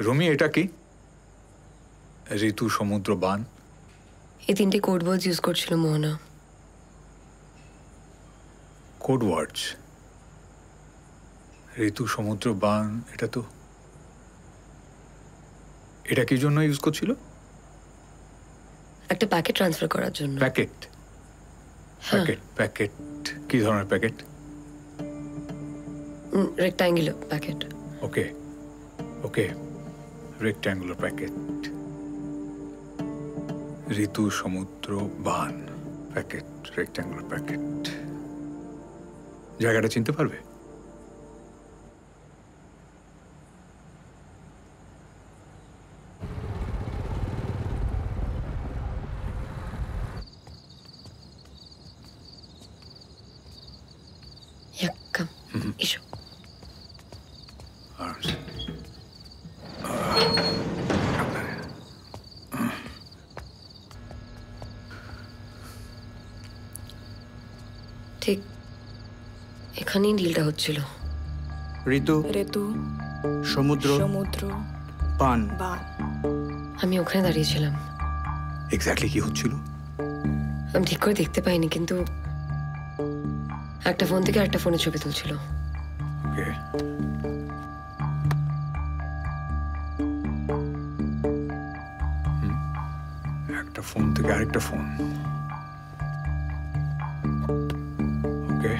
রুমি, এটা কি? ঋতু, সমুদ্র, বান। এই তিনটে কোড ওয়ার্ডস ইউজ করছিল মোহনা। কোড ওয়ার্ডস? ঋতু, সমুদ্র, বান, এটা কি জন্য ইউজ করছিল? একটা প্যাকেট ট্রান্সফার করার জন্য। প্যাকেট? প্যাকেট কি ধরনের packet? Rectangular packet. Okay okay, rectangular packet. ঋতু, সমুদ্র, বান, প্যাকেট, রেক্ট্যাঙ্গুলার প্যাকেট। জায়গাটা চিনতে পারবে? এসো। ঠিক এখানেই ডিলটা হচ্ছিল। ঋতু, সমুদ্র, বান। আমি ওখানে দাঁড়িয়েছিলাম। এক্স্যাক্টলি কি হচ্ছিল আমি ঠিক করে দেখতে পাইনি, কিন্তু একটা ফোন থেকে একটা ফোনে ছবি তুলছিল। ওকে, একটা ফোন থেকে আরেকটা ফোন। ওকে,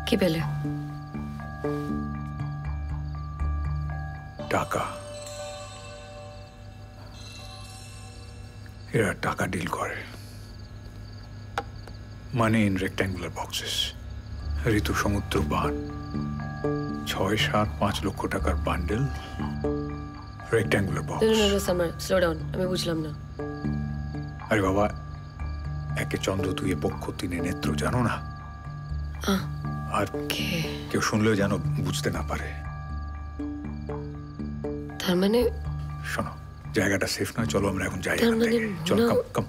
কি পেলে? টাকা। এরা টাকা ডিল করে। মানি ইন রেক্ট্যাঙ্গুলার বক্সেস। ঋতু, সমুদ্র, বান। 6-7-5 লক্ষ টাকার bundle, rectangular box. Slow down, আমি বুঝলাম না। আরে বাবা, একে চন্দ্র, দুয়ে পক্ষ, তিনে নেত্র, জানো না? আর কেউ শুনলেও যেন বুঝতে না পারে। তার মানে শোনো, জায়গাটা সেফ নয়, চলো আমরা এখন যাই। চলো, কাম কাম।